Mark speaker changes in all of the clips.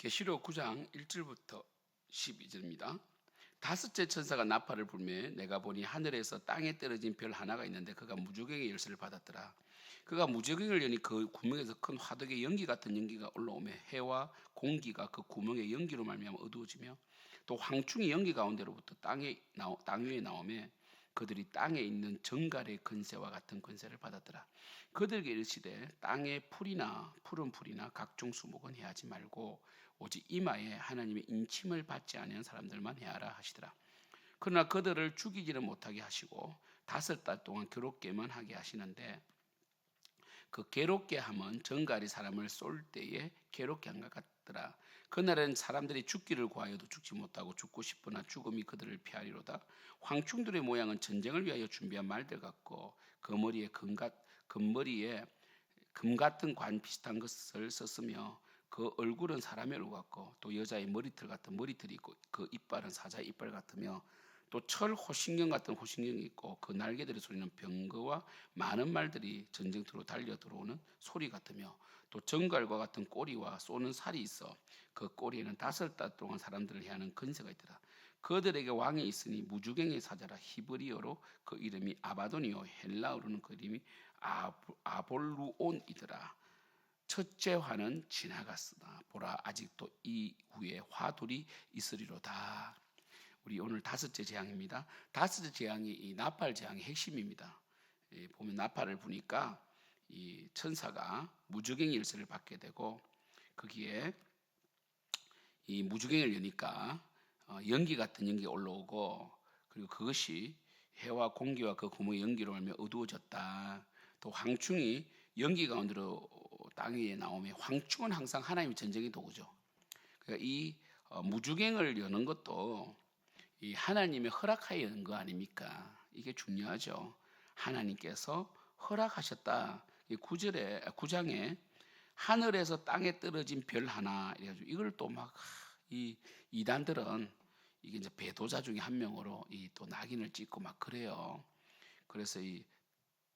Speaker 1: 계시록 9장 1절부터 12절입니다. 다섯째 천사가 나팔을 불매 내가 보니 하늘에서 땅에 떨어진 별 하나가 있는데 그가 무저갱의 열쇠를 받았더라. 그가 무저갱을 여니 그 구멍에서 큰 화덕의 연기 같은 연기가 올라오며 해와 공기가 그 구멍의 연기로 말미암아 어두워지며 또 황충이 연기 가운데로부터 땅 위에 나오며 그들이 땅에 있는 정갈의 권세와 같은 권세를 받았더라. 그들에게 이르시되 땅의 풀이나 푸른 풀이나 각종 수목은 해하지 말고 오직 이마에 하나님의 인침을 받지 아니한 사람들만 해하라 하시더라. 그러나 그들을 죽이지는 못하게 하시고 5달 동안 괴롭게만 하게 하시는데 그 괴롭게 함은 정갈이 사람을 쏠 때에 괴롭게 한 것 같더라. 그날은 사람들이 죽기를 구하여도 죽지 못하고 죽고 싶으나 죽음이 그들을 피하리로다. 황충들의 모양은 전쟁을 위하여 준비한 말들 같고 금머리에 금 같은 관 비슷한 것을 썼으며 그 얼굴은 사람의 얼굴 같고 또 여자의 머리털 같은 머리털이 있고 그 이빨은 사자의 이빨 같으며 또 철 호신경 같은 호신경이 있고 그 날개들의 소리는 병거와 많은 말들이 전쟁터로 달려 들어오는 소리 같으며 또 정갈과 같은 꼬리와 쏘는 살이 있어 그 꼬리에는 5달 동안 사람들을 해하는 근세가 있더라. 그들에게 왕이 있으니 무주갱의 사자라. 히브리어로 그 이름이 아바돈이요 헬라어로는 그 이름이 아볼루온이더라. 첫째 화는 지나갔으나 보라 아직도 이후에 화둘이 있으리로다. 우리 오늘 5째 재앙입니다. 5째 재앙이 이 나팔 재앙의 핵심입니다. 보면 나팔을 부니까 이 천사가 무저갱의 열쇠를 받게 되고 거기에 이 무저갱을 여니까 연기 같은 연기가 올라오고 그리고 그것이 해와 공기와 그 구멍의 연기로 하며 어두워졌다. 또 황충이 연기 가운데로 땅 위에 나오며 황충은 항상 하나님의 전쟁의 도구죠. 그러니까 이 무저갱을 여는 것도 이 하나님의 허락하에 여는 거 아닙니까? 이게 중요하죠. 하나님께서 허락하셨다. 이 9장에 하늘에서 땅에 떨어진 별 하나 이래가지고 이걸 또 막 이 이단들은 이게 이제 배도자 중에 한 명으로 이 또 낙인을 찍고 막 그래요. 그래서 이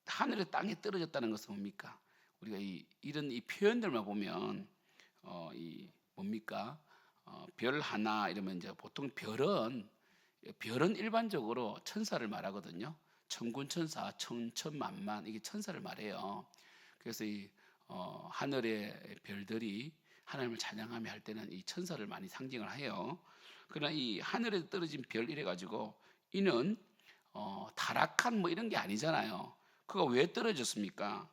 Speaker 1: 하늘에 땅에 떨어졌다는 것은 뭡니까? 우리가 이런 이 표현들만 보면 이 뭡니까? 별 하나 이러면 이제 보통 별은 일반적으로 천사를 말하거든요. 천군천사, 천천만만 이게 천사를 말해요. 그래서 이 하늘의 별들이 하나님을 찬양하며 할 때는 이 천사를 많이 상징을 해요. 그러나 이 하늘에 떨어진 별 이래 가지고 이는 타락한 뭐 이런 게 아니잖아요. 그가 왜 떨어졌습니까?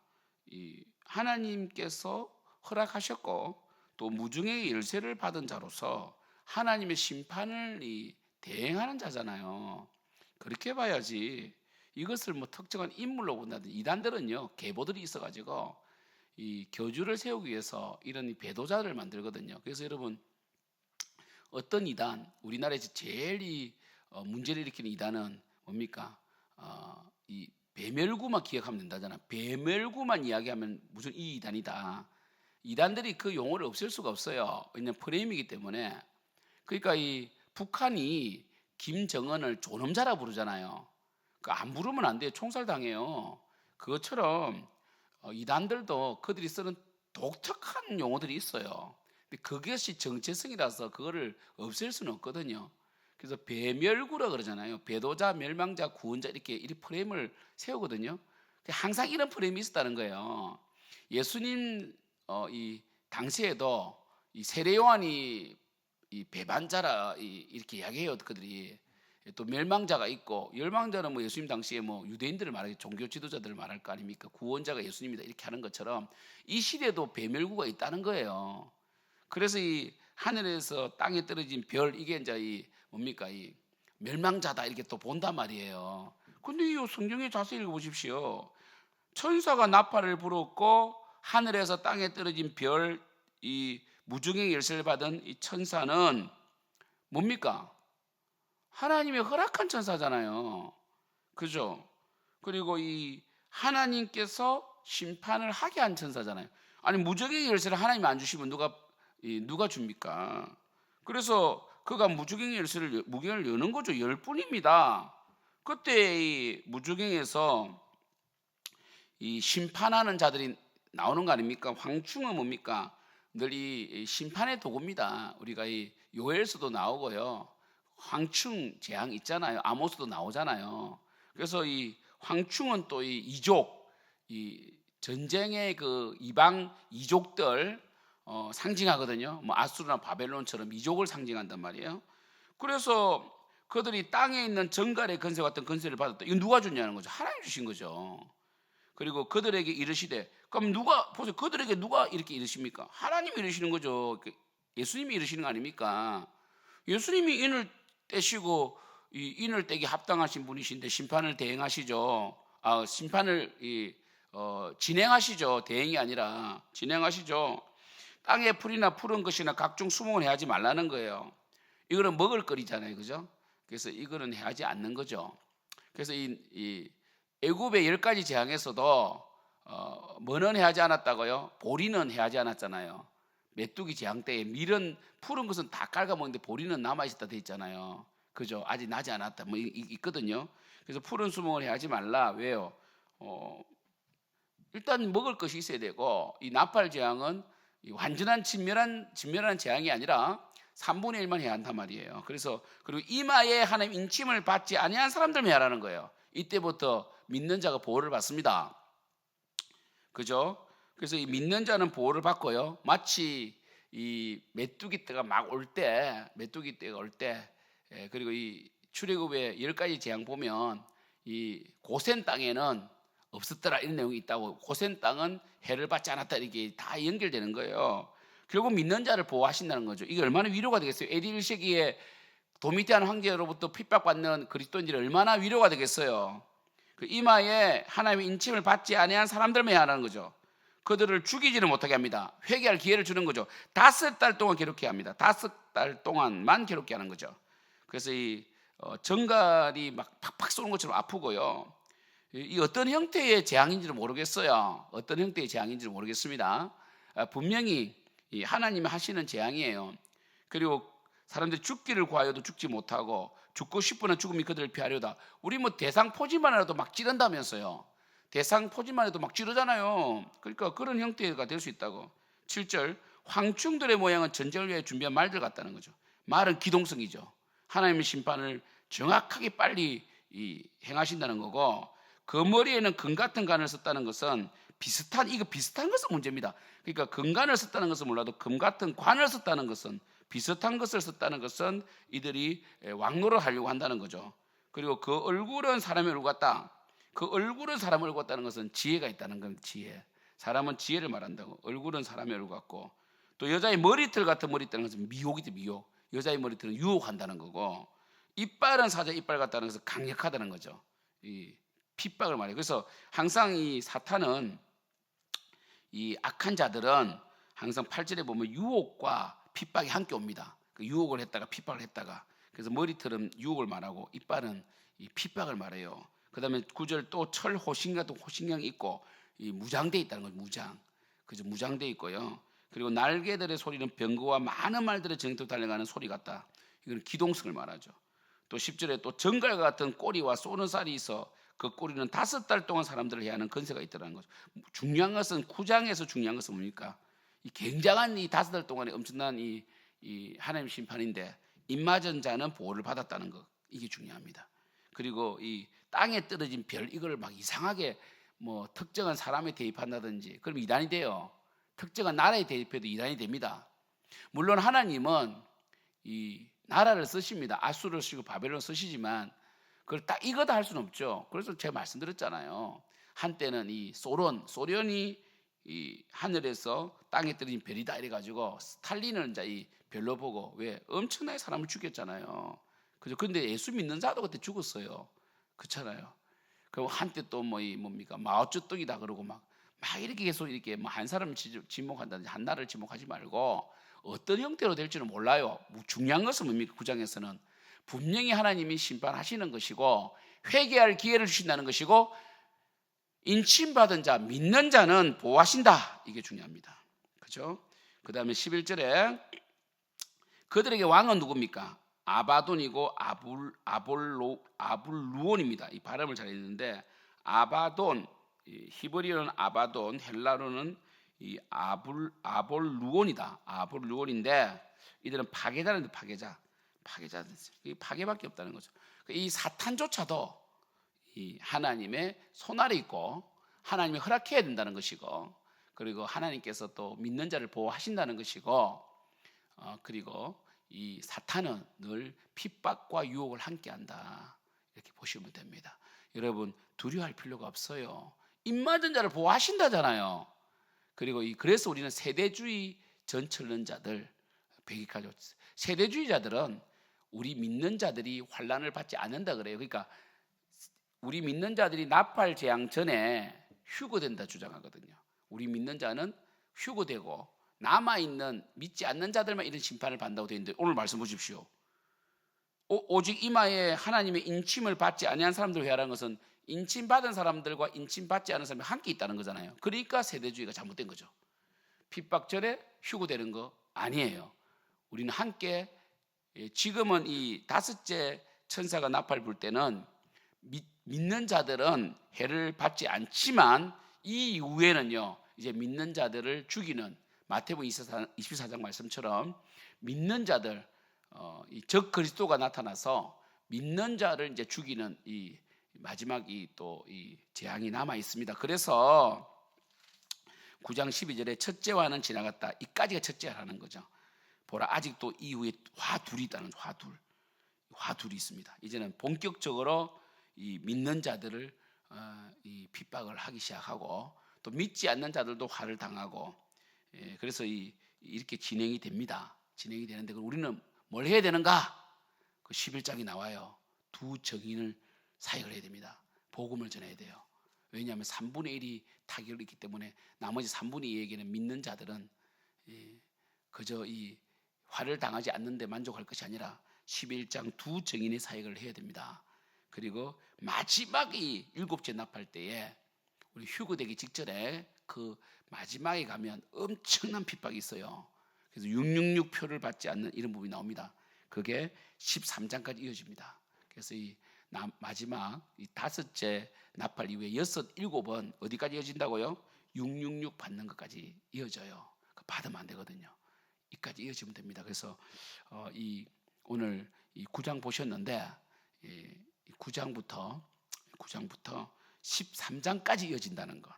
Speaker 1: 이 하나님께서 허락하셨고 또 무중의 열쇠를 받은 자로서 하나님의 심판을 대행하는 자잖아요. 그렇게 봐야지 이것을 뭐 특정한 인물로 본다든지 이단들은요 계보들이 있어가지고 이 교주를 세우기 위해서 이런 배도자를 만들거든요. 그래서 여러분 어떤 이단 우리나라에서 제일 문제를 일으키는 이단은 뭡니까? 이 배멸구만 기억하면 된다잖아. 배멸구만 이야기하면 무슨 이 이단이다. 이단들이 그 용어를 없앨 수가 없어요. 왜냐하면 프레임이기 때문에. 그러니까 이 북한이 김정은을 존엄자라 부르잖아요. 안 부르면 안 돼요. 총살당해요. 그것처럼 이단들도 그들이 쓰는 독특한 용어들이 있어요. 근데 그것이 정체성이라서 그거를 없앨 수는 없거든요. 그래서 배멸구라 그러잖아요. 배도자, 멸망자, 구원자 이렇게 프레임을 세우거든요. 항상 이런 프레임이 있었다는 거예요. 예수님 이 당시에도 이 세례 요한이 이 배반자라 이렇게 이야기해요. 그들이 또 멸망자가 있고 멸망자는 뭐 예수님 당시에 뭐 유대인들을 말하기 종교 지도자들을 말할 거 아닙니까? 구원자가 예수님이다 이렇게 하는 것처럼 이 시대도 배멸구가 있다는 거예요. 그래서 이 하늘에서 땅에 떨어진 별 이게 이제 이 뭡니까 이 멸망자다 이렇게 또 본단 말이에요. 근데 이 성경에 자세히 읽어보십시오. 천사가 나팔을 불었고 하늘에서 땅에 떨어진 별 이 무중의 열쇠를 받은 이 천사는 뭡니까? 하나님의 허락한 천사잖아요. 그죠? 그리고 이 하나님께서 심판을 하게 한 천사잖아요. 아니 무적의 열쇠를 하나님이 안 주시면 누가 줍니까? 그래서 그가 무적의 열쇠를 무경을 여는 거죠. 열 뿐입니다. 그때 이 무적행에서 이 심판하는 자들이 나오는 거 아닙니까? 황충은 뭡니까? 늘 이 심판의 도구입니다. 우리가 이 요엘서도 나오고요. 황충 재앙 있잖아요. 아모스도 나오잖아요. 그래서 이 황충은 또 이 이족, 이 전쟁의 그 이방 이족들 상징하거든요. 뭐 아수르나 바벨론처럼 이족을 상징한단 말이에요. 그래서 그들이 땅에 있는 정갈의 건세 같은 건세를 받았다. 이거 누가 줬냐는 거죠. 하나님 주신 거죠. 그리고 그들에게 이르시되, 그럼 누가 보세요. 그들에게 누가 이렇게 이르십니까? 하나님이 이르시는 거죠. 예수님이 이르시는 거 아닙니까? 예수님이 인을 떼시고 이 인을 떼기 합당하신 분이신데 심판을 대행하시죠. 심판을 진행하시죠. 대행이 아니라 진행하시죠. 땅에 풀이나 푸른 것이나 각종 수목은 해하지 말라는 거예요. 이거는 먹을 거리잖아요, 그죠? 그래서 이거는 해하지 않는 거죠. 그래서 이 애굽의 10가지 재앙에서도 뭐는 해하지 않았다고요? 보리는 해하지 않았잖아요. 메뚜기 재앙 때에 밀은 푸른 것은 다 깔아먹는데 보리는 남아있었다 돼 있잖아요. 그죠? 아직 나지 않았다 뭐 있거든요. 그래서 푸른 수목을 해하지 말라. 왜요? 일단 먹을 것이 있어야 되고, 이 나팔 재앙은 완전한 진멸한 재앙이 아니라 3분의 1만 해야 한단 말이에요. 그래서 그리고 이마에 하나님 인침을 받지 아니한 사람들만 해라는 거예요. 이때부터 믿는 자가 보호를 받습니다. 그죠? 그래서 이 믿는 자는 보호를 받고요. 마치 이 메뚜기 떼가 막 올 때, 그리고 이 출애굽의 10가지 재앙 보면 이 고센 땅에는 없었더라 이런 내용이 있다고. 고센 땅은 해를 받지 않았다 이렇게 다 연결되는 거예요. 결국 믿는 자를 보호하신다는 거죠. 이게 얼마나 위로가 되겠어요. AD 1세기에 도미티안 황제로부터 핍박받는 그리스도인들이 얼마나 위로가 되겠어요. 그 이마에 하나님의 인침을 받지 아니한 사람들만 해야 하는 거죠. 그들을 죽이지는 못하게 합니다. 회개할 기회를 주는 거죠. 5달 동안 괴롭게 합니다. 5달 동안만 괴롭게 하는 거죠. 그래서 이 정갈이 막 팍팍 쏘는 것처럼 아프고요. 이 어떤 형태의 재앙인지를 모르겠어요. 어떤 형태의 재앙인지를 모르겠습니다. 분명히 이 하나님이 하시는 재앙이에요. 그리고 사람들이 죽기를 구하여도 죽지 못하고 죽고 싶으나 죽음이 그들을 피하려다. 우리 뭐 대상 포지만 해도 막 찌른다면서요. 대상 포지만 해도 막 찌르잖아요. 그러니까 그런 형태가 될 수 있다고. 7절 황충들의 모양은 전쟁을 위해 준비한 말들 같다는 거죠. 말은 기동성이죠. 하나님의 심판을 정확하게 빨리 행하신다는 거고, 그 머리에는 금 같은 간을 썼다는 것은 비슷한 것은 문제입니다. 그러니까 금관을 썼다는 것은 몰라도 금 같은 관을 썼다는 것은, 비슷한 것을 썼다는 것은 이들이 왕노를 하려고 한다는 거죠. 그리고 그 얼굴은 사람의 얼굴 같다. 그 얼굴은 사람의 얼굴 같다는 것은 지혜가 있다는 건 지혜. 사람은 지혜를 말한다고. 얼굴은 사람의 얼굴 같고, 또 여자의 머리털 같은 머리털은 것은 미혹이죠. 미혹. 여자의 머리털은 유혹한다는 거고, 이빨은 사자 이빨 같다는 것은 강력하다는 거죠. 이 핍박을 말해요. 그래서 항상 이 사탄은, 이 악한 자들은 항상 8절에 보면 유혹과 핍박이 함께 옵니다. 그 유혹을 했다가 핍박을 했다가. 그래서 머리털은 유혹을 말하고 이빨은 이 핍박을 말해요. 그 다음에 9절 또 철 호신 같은 호신경이 있고, 이 무장돼 있다는 거죠. 무장. 그죠? 무장돼 있고요. 그리고 날개들의 소리는 병거와 많은 말들의 전투 달려가는 소리 같다. 이건 기동성을 말하죠. 또 10절에 또 정갈과 같은 꼬리와 쏘는 살이 있어 그 꼬리는 5달 동안 사람들을 해하는 건세가 있더라는 거죠. 중요한 것은, 구장에서 중요한 것은 뭡니까? 이 굉장한 이 5달 동안의 엄청난 이 하나님 심판인데, 입맞은 자는 보호를 받았다는 것, 이게 중요합니다. 그리고 이 땅에 떨어진 별, 이걸 막 이상하게 뭐 특정한 사람에 대입한다든지 그럼 이단이 돼요. 특정한 나라에 대입해도 이단이 됩니다. 물론 하나님은 이 나라를 쓰십니다. 아수르를 쓰시고 바벨론 쓰시지만 그걸 딱 이거다 할 수는 없죠. 그래서 제가 말씀드렸잖아요. 한때는 이 소련이 이 하늘에서 땅에 떨어진 별이다 이래가지고 스탈린을 이제 이 별로 보고, 왜 엄청나게 사람을 죽였잖아요. 그죠? 근데 예수 믿는 자도 그때 죽었어요. 그렇잖아요. 그리고 한때 또 뭡니까 마오쩌둥이다 그러고 막 이렇게 계속 이렇게 뭐 한 사람을 지목한다든지 한 나라를 지목하지 말고 어떤 형태로 될지는 몰라요. 중요한 것은 뭡니까? 9장에서는 분명히 하나님이 심판하시는 것이고 회개할 기회를 주신다는 것이고, 인침받은 자, 믿는 자는 보호하신다. 이게 중요합니다. 그죠? 그 다음에 11절에 그들에게 왕은 누굽니까? 아바돈이고 아불루온입니다. 이 발음을 잘 했는데, 아바돈, 히브리어는 아바돈, 헬라로는 이 아볼루온이다. 아볼루온인데 이들은 파괴자인데 파괴자. 이 파괴밖에 없다는 거죠. 이 사탄조차도 이 하나님의 손아래 있고 하나님이 허락해야 된다는 것이고, 그리고 하나님께서 또 믿는 자를 보호하신다는 것이고, 그리고 이 사탄은 늘 핍박과 유혹을 함께한다, 이렇게 보시면 됩니다. 여러분 두려워할 필요가 없어요. 입맞은 자를 보호하신다잖아요. 그리고 그래서 우리는 세대주의 전철론자들, 배기가족 세대주의자들은 우리 믿는 자들이 환난을 받지 않는다 그래요. 그러니까 우리 믿는 자들이 나팔 재앙 전에 휴거된다 주장하거든요. 우리 믿는 자는 휴거되고 남아있는 믿지 않는 자들만 이런 심판을 받는다고 되어 있는데, 오늘 말씀 보십시오. 오직 이마에 하나님의 인침을 받지 아니한 사람들 회하라는 것은 인침받은 사람들과 인침받지 않은 사람이 함께 있다는 거잖아요. 그러니까 세대주의가 잘못된 거죠. 핍박절에 휴거되는 거 아니에요. 우리는 함께, 지금은 이 다섯째 천사가 나팔 불 때는 믿는 자들은 해를 받지 않지만 이 이후에는요, 이제 믿는 자들을 죽이는 마태복음 24장 말씀처럼 믿는 자들, 이 적 그리스도가 나타나서 믿는 자를 이제 죽이는 이 마지막 이 재앙이 남아 있습니다. 그래서 9장 12절에 첫째와는 지나갔다, 이까지가 첫째라는 거죠. 보라 아직도 이후에 화둘이 있다는, 화둘이 있습니다. 이제는 본격적으로 이 믿는 자들을 이 핍박을 하기 시작하고, 또 믿지 않는 자들도 화를 당하고, 그래서 이렇게 진행이 됩니다. 진행이 되는데 우리는 뭘 해야 되는가? 그 11장이 나와요. 두 정인을 사역을 해야 됩니다. 복음을 전해야 돼요. 왜냐하면 3분의 1이 타격을 입기 때문에 나머지 3분의 2에게는 믿는 자들은 그저 이 화를 당하지 않는데 만족할 것이 아니라 11장 두 정인의 사역을 해야 됩니다. 그리고 마지막 이 7째 나팔 때에 우리 휴거되기 직전에 그 마지막에 가면 엄청난 핍박이 있어요. 그래서 666표를 받지 않는 이런 부분이 나옵니다. 그게 13장까지 이어집니다. 그래서 이 마지막 이 다섯째 나팔 이후에 7번 어디까지 이어진다고요? 666 받는 것까지 이어져요. 받으면 안 되거든요. 이까지 이어지면 됩니다. 그래서 오늘 이 9장 보셨는데, 이 9장부터 13장까지 이어진다는 것,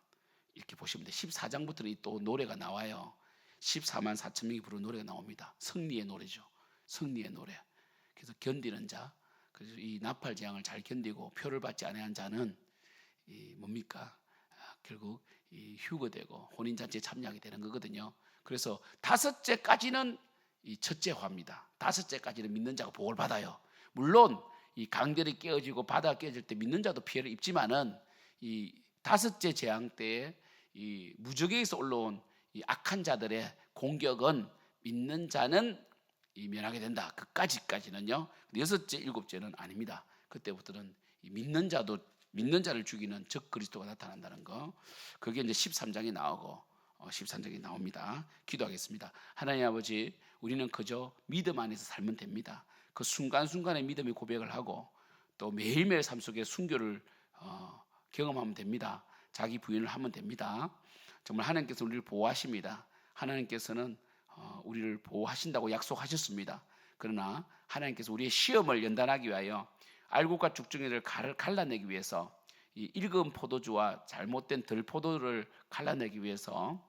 Speaker 1: 이렇게 보시면 돼요. 14장부터는 또 노래가 나와요. 14만 4천 명이 부르는 노래가 나옵니다. 승리의 노래죠. 승리의 노래. 그래서 견디는 자, 그래서 이 나팔 재앙을 잘 견디고 표를 받지 않은 자는 뭡니까? 결국 휴거되고 혼인잔치에 참여하게 되는 거거든요. 그래서 다섯째까지는 이 첫째화입니다. 다섯째까지는 믿는 자가 복을 받아요. 물론 이 강들이 깨어지고 바다가 깨질 때 믿는 자도 피해를 입지만은 이 다섯째 재앙 때에 이 무적에서 올라온 이 악한 자들의 공격은 믿는 자는 면하게 된다. 그까지는요. 여섯째, 일곱째는 아닙니다. 그때부터는 믿는 자를 죽이는 적 그리스도가 나타난다는 거. 그게 이제 13장이 나오고 13장이 나옵니다. 기도하겠습니다. 하나님 아버지, 우리는 그저 믿음 안에서 살면 됩니다. 그 순간순간의 믿음의 고백을 하고 또 매일매일 삶 속에 순교를 경험하면 됩니다. 자기 부인을 하면 됩니다. 정말 하나님께서 우리를 보호하십니다. 하나님께서는 우리를 보호하신다고 약속하셨습니다. 그러나 하나님께서 우리의 시험을 연단하기 위하여 알곡과 죽정이를 갈라내기 위해서 이 읽은 포도주와 잘못된 덜포도를 갈라내기 위해서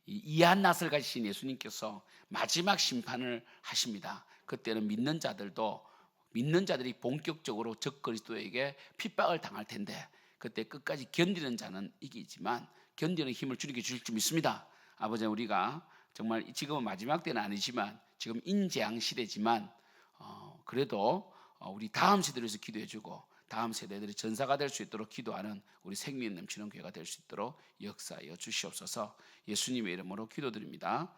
Speaker 1: 이 이한 낯을 가지신 예수님께서 마지막 심판을 하십니다. 그때는 믿는 자들이 본격적으로 적 그리스도에게 핍박을 당할 텐데, 그때 끝까지 견디는 자는 이기지만 견디는 힘을 주님께 주실 줄 믿습니다. 아버지, 우리가 정말 지금은 마지막 때는 아니지만 지금 인재앙 시대지만 그래도 우리 다음 세대를 위해서 기도해주고 다음 세대들이 전사가 될 수 있도록 기도하는 우리 생명 넘치는 교회가 될 수 있도록 역사하여 주시옵소서. 예수님의 이름으로 기도드립니다.